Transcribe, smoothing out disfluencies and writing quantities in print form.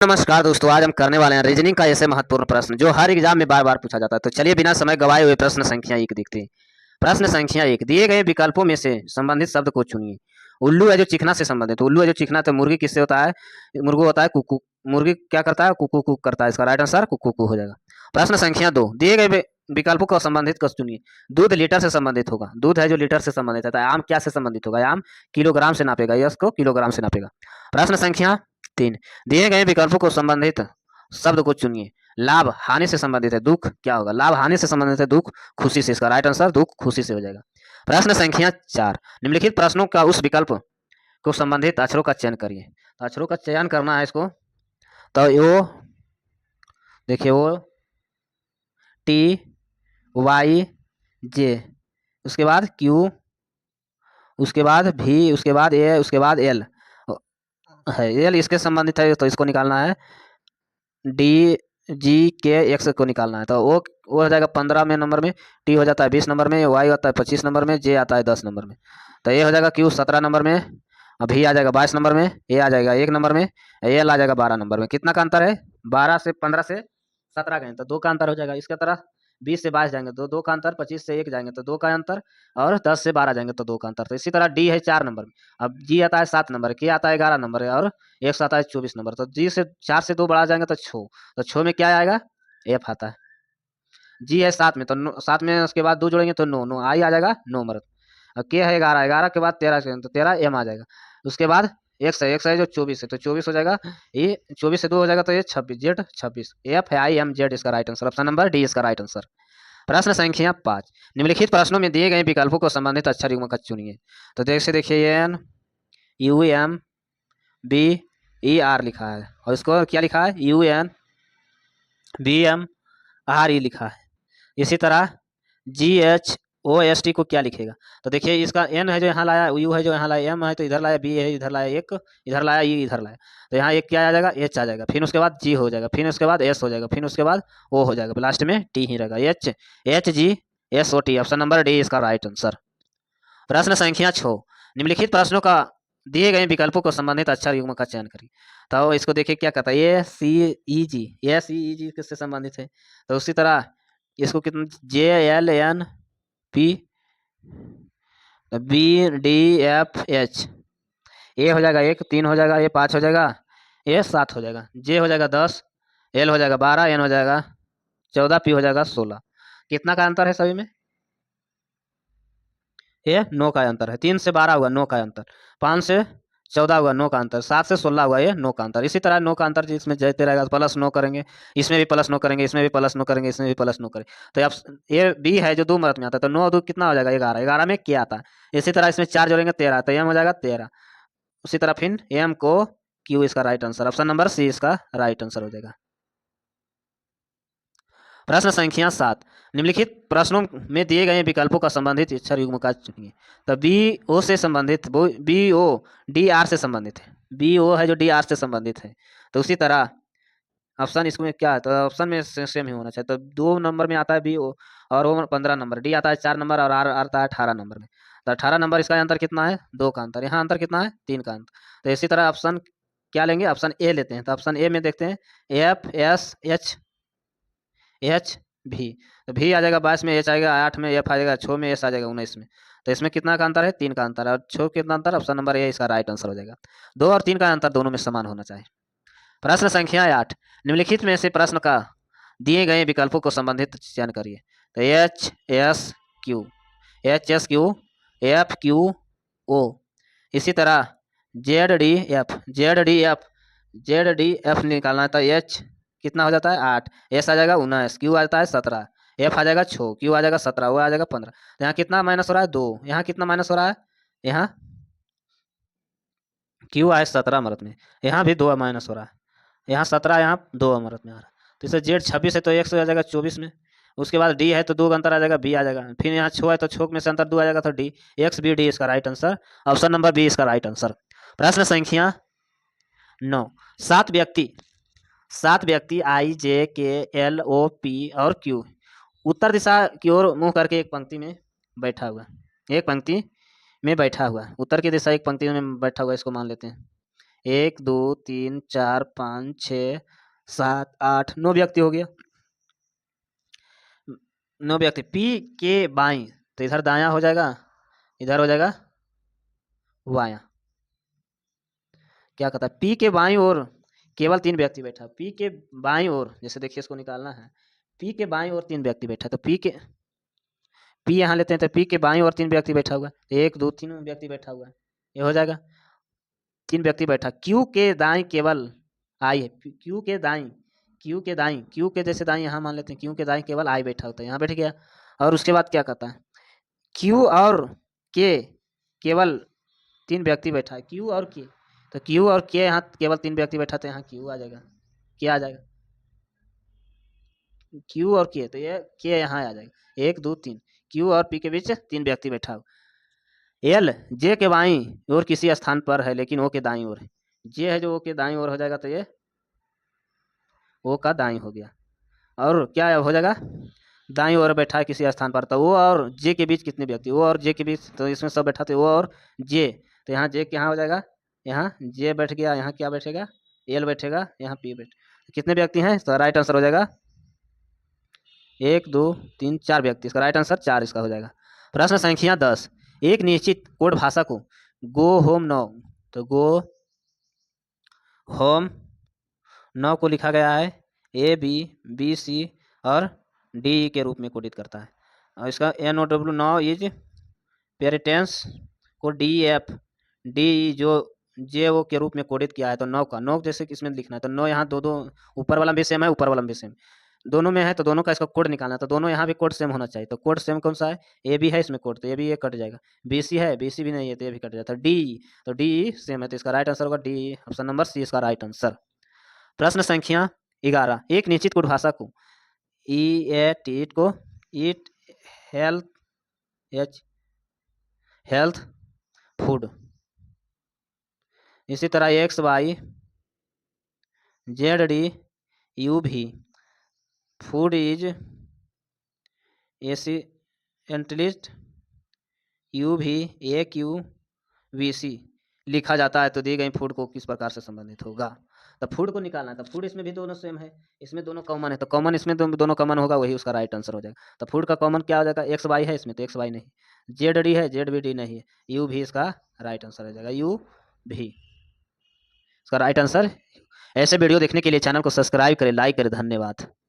नमस्कार दोस्तों, आज हम करने वाले हैं रीजनिंग का ऐसे महत्वपूर्ण प्रश्न जो हर एग्जाम में बार बार पूछा जाता है। तो चलिए बिना समय गवाए हुए प्रश्न संख्या 1 देखते हैं। प्रश्न संख्या 1, दिए गए विकल्पों में से संबंधित शब्द को चुनिए। उल्लू है जो चिकना से संबंधित, उल्लू है जो चिकना, तो मुर्गी किससे होता है? मुर्गो होता है कुकू। मुर्गी क्या करता है? कुकू कुक करता है। इसका राइट आंसर कुकू हो जाएगा। प्रश्न संख्या 2, दिए गए विकल्पों को संबंधित को चुनिए। दूध लीटर से संबंधित होगा, दूध है जो लीटर से संबंधित है। तो आम क्या से संबंधित होगा? आम किलोग्राम से नापेगा, यस को किलोग्राम से नापेगा। प्रश्न संख्या 3, दिए गए विकल्पों को संबंधित शब्द को चुनिए। लाभ हानि से संबंधित है, दुख क्या होगा? लाभ हानि से संबंधित है, दुख खुशी से। इसका राइट आंसर दुख खुशी से हो जाएगा। प्रश्न संख्या 4, निम्नलिखित प्रश्नों का उस विकल्प को संबंधित अक्षरों का चयन करिए। तो अक्षरों का चयन करना है इसको। तो वो देखिए, वो टी वाई जे, उसके बाद क्यू, उसके बाद भी, उसके बाद ए, उसके बाद एल है। एल इसके संबंधित है तो इसको निकालना है। डी जी के एक्स को निकालना है। तो वो हो जाएगा 15 में नंबर में, टी हो जाता है 20 नंबर में, वाई आता है 25 नंबर में, जे आता है 10 नंबर में। तो ये हो जाएगा क्यू 17 नंबर में, भी आ जाएगा 22 नंबर में, ए आ जाएगा 1 नंबर में, एल आ जाएगा 12 नंबर में। कितना का अंतर है? 15 से 17 का, तो 2 का अंतर हो जाएगा। इसके तरह 20 से 22 जाएंगे तो 2 का अंतर, 25 से 1 जाएंगे तो 2 का अंतर, और 10 से 12 जाएंगे तो 2 का अंतर। तो इसी तरह डी है 4 नंबर में, अब जी आता है 7 नंबर, के आता है 11 नंबर, और एक्स आता है 24 नंबर। तो जी से 4 से 2 बढ़ा जाएंगे तो 6, तो 6 में क्या आएगा? एफ आता है। जी है 7 में, तो 7 में उसके बाद 2 जोड़ेंगे तो 9, 9 आई आ जाएगा 9 मरद। और के है 11, 11 के बाद 13 से, तो 13 एम आ जाएगा। उसके बाद एक्स है जो 24 है, तो 24 हो जाएगा। ये 24 से 2 हो जाएगा तो ये 26, जेड 26, एफ है आई एम जेड, इसका right answer option number D इसका राइट आंसर। प्रश्न संख्या 5, निम्नलिखित प्रश्नों में दिए गए विकल्पों को संबंधित अक्षर युग्म का चुनिए। तो जैसे देखिए, N U M B E R लिखा है, और इसको क्या लिखा है? U N B M R E लिखा है। इसी तरह G H O S T को क्या लिखेगा? तो देखिए, इसका एन है जो यहाँ लाया, यू है जो यहाँ लाया, एम है तो इधर लाया, बी है इधर लाया, एक इधर लाया, ई इधर लाया। तो यहाँ एक क्या आ जाएगा? एच आ जाएगा, फिर उसके बाद जी हो जाएगा, फिर उसके बाद एस हो जाएगा, फिर उसके बाद ओ हो जाएगा, लास्ट में टी ही रहेगा। H G S O T, option number D इसका राइट आंसर। प्रश्न संख्या 6, निम्नलिखित प्रश्नों का दिए गए विकल्पों को संबंधित अक्षर युग्म का चयन करिए। तो इसको देखिए क्या कहता है, ये सी ई जी, ये सी ई जी किससे संबंधित है? तो उसी तरह इसको कितना, J L N P B D F H, A हो जाएगा 1, 3 हो जाएगा, ए 5 हो जाएगा, ए 7 हो जाएगा, जे हो जाएगा 10, एल हो जाएगा 12, एन हो जाएगा 14, पी हो जाएगा 16। कितना का अंतर है सभी में? ये 9 का अंतर है। 3 से 12 हुआ 9 का अंतर, 5 से 14 हुआ 9 का अंतर, 7 से 16 हुआ ये 9 का अंतर। इसी तरह 9 का अंतर जिसमें जैसे रहेगा, प्लस 9 करेंगे, इसमें भी प्लस 9 करेंगे, इसमें भी प्लस 9 करेंगे, इसमें भी प्लस 9 करेंगे। तो अब ये बी है जो 2 मदद में आता है, तो 9 2 कितना हो जाएगा? 11, 11 में क्या आता है? इसी तरह इसमें 4 जोड़ेंगे 13, तो एम हो जाएगा 13। उसी तरह फिर एम को क्यू, इसका right answer option number C इसका राइट आंसर हो जाएगा। प्रश्न संख्या 7, निम्नलिखित प्रश्नों में दिए गए विकल्पों का संबंधित अक्षर युग्म का चुनिए। तो बी ओ से संबंधित, बी ओ डी आर से संबंधित है, बी ओ है जो डी आर से संबंधित है। तो उसी तरह ऑप्शन इसमें क्या है? तो ऑप्शन में सेम ही होना चाहिए। तो 2 नंबर में आता है बी ओ, और वो 15 नंबर, डी आता है 4 नंबर, और आर आता है 18 नंबर में। तो 18 नंबर, इसका अंतर कितना है? 2 का अंतर। यहाँ अंतर कितना है? 3 का अंतर। तो इसी तरह ऑप्शन क्या लेंगे? ऑप्शन ए लेते हैं। तो ऑप्शन ए में देखते हैं, एफ एस एच भी, तो भी आ जाएगा 22 में, एच आएगा 8 में, एफ आ जाएगा 6 में, एस आ जाएगा 19 में। तो इसमें कितना का अंतर है? 3 का अंतर है, और 6 कितना अंतर? ऑप्शन नंबर ए इसका राइट आंसर हो जाएगा। 2 और 3 का अंतर दोनों में समान होना चाहिए। प्रश्न संख्या 8, निम्नलिखित में से प्रश्न का दिए गए विकल्पों को संबंधित चयन करिए। तो H S Q, H S Q, F Q O, इसी तरह Z D F, Z D F, Z D F निकालना है। तो एच कितना हो जाता है? 8, एस आ जाएगा 19, क्यू आ जाता है 17, एफ आ जाएगा 6, क्यू आ जाएगा 17, वो आ जाएगा 15। तो यहाँ कितना माइनस हो रहा है? 2। यहाँ कितना माइनस हो रहा है? यहाँ क्यू आए 17 अमृत में, यहाँ भी 2 माइनस हो रहा है, यहाँ 17, यहाँ 2 अमृत में आ रहा है। तो इसे जेड 26 है तो एक से आ जाएगा 24 में। उसके बाद डी है तो 2 का अंतर आ जाएगा, बी आ जाएगा। फिर यहाँ 6 है तो 6 में से अंतर 2 आ जाएगा, तो डी, एक्स बी डी इसका right answer, option number B इसका राइट आंसर। प्रश्न संख्या 9, 7 व्यक्ति I J K L O P और क्यू उत्तर दिशा की ओर मुंह करके एक पंक्ति में बैठा हुआ, एक पंक्ति में बैठा हुआ, उत्तर की दिशा एक पंक्ति में बैठा हुआ, इसको मान लेते हैं। 1 2 3 4 5 6 7 8 9 व्यक्ति हो गया। 9 व्यक्ति। पी के बाई तो इधर दाया हो जाएगा, इधर हो जाएगा वाया। क्या कहता है, पी के बाई ओर केवल 3 व्यक्ति बैठा। पी के बाई ओर, जैसे देखिए इसको निकालना है, पी के बाई ओर 3 व्यक्ति बैठा, तो पी यहाँ लेते हैं, तो पी के बाई ओर 3 व्यक्ति बैठा हुआ है, 1 2 3 व्यक्ति बैठा हुआ है, ये हो जाएगा 3 व्यक्ति बैठा। क्यू के दाई केवल आई है, क्यू के दाई, क्यू के जैसे दाई यहाँ मान लेते हैं, क्यू के दाई केवल आई बैठा होता है, यहाँ बैठ गया। और उसके बाद क्या कहता है, क्यू और के केवल 3 व्यक्ति बैठा है, क्यू और के, तो क्यू और के यहाँ केवल 3 व्यक्ति बैठा, तो यहाँ क्यू आ जाएगा, क्या आ जाएगा, क्यू और के, तो ये के यहाँ आ जाएगा, 1 2 3, क्यू और पी के बीच 3 व्यक्ति बैठा हो। एल जे के बाई और किसी स्थान पर है लेकिन ओ के दाई ओर है, जे है जो ओ के दाई ओर हो जाएगा, तो ये ओ का दाई हो गया। और क्या हो जाएगा, दाई ओर बैठा है किसी स्थान पर, तो ओ और जे के बीच कितने व्यक्ति, ओ और जे के बीच, तो इसमें सब बैठा, तो ओ और जे, तो यहाँ जे क्या हो जाएगा, यहाँ जे बैठ गया, यहाँ क्या बैठेगा, एल बैठेगा, यहाँ पी बैठ, कितने व्यक्ति हैं, तो राइट आंसर हो जाएगा 1 2 3 4 व्यक्ति, इसका राइट आंसर 4 इसका हो जाएगा। प्रश्न संख्या 10, एक निश्चित कोड भाषा को गो होम नाउ, तो गो होम नाउ को लिखा गया है ए बी बी सी और डी के रूप में कोडित करता है। और इसका N O W now is पेरिटेंस को डी एफ डी जो जे ओ के रूप में कोडित किया है, तो नौ का नौ जैसे किसमें लिखना है, तो नौ यहाँ दो ऊपर वाला भी सेम है, ऊपर वाला भी सेम, दोनों में है, तो दोनों का इसका कोड निकालना है, तो दोनों यहाँ भी कोड सेम होना चाहिए, तो कोड सेम कौन सा है, ए बी है इसमें कोड, तो ये भी ये कट जाएगा, बी सी है, बी सी भी नहीं है, तो ये भी कट जाता है, तो डी सेम है, तो इसका राइट आंसर होगा डी, ऑप्शन नंबर सी इसका राइट आंसर। प्रश्न संख्या 11, एक निश्चित कोड भाषा को ईट को eat health H health food, इसी तरह X Y Z D U भी फूड इज एसिएंटलिस्ट यू भी ए क्यू वी सी लिखा जाता है, तो दी गई फूड को किस प्रकार से संबंधित होगा, तो फूड को निकालना है, तो फूड इसमें भी दोनों सेम है, इसमें दोनों कॉमन है, तो कॉमन इसमें दोनों कॉमन होगा, वही उसका राइट आंसर हो जाएगा। तो फूड का कॉमन क्या हो जाएगा, एक्स वाई है इसमें, तो एक्स वाई नहीं, जेड डी है, जेड भी डी नहीं है, यू भी इसका राइट आंसर हो जाएगा, यू भी इसका राइट आंसर। ऐसे वीडियो देखने के लिए चैनल को सब्सक्राइब करें, लाइक करें, धन्यवाद।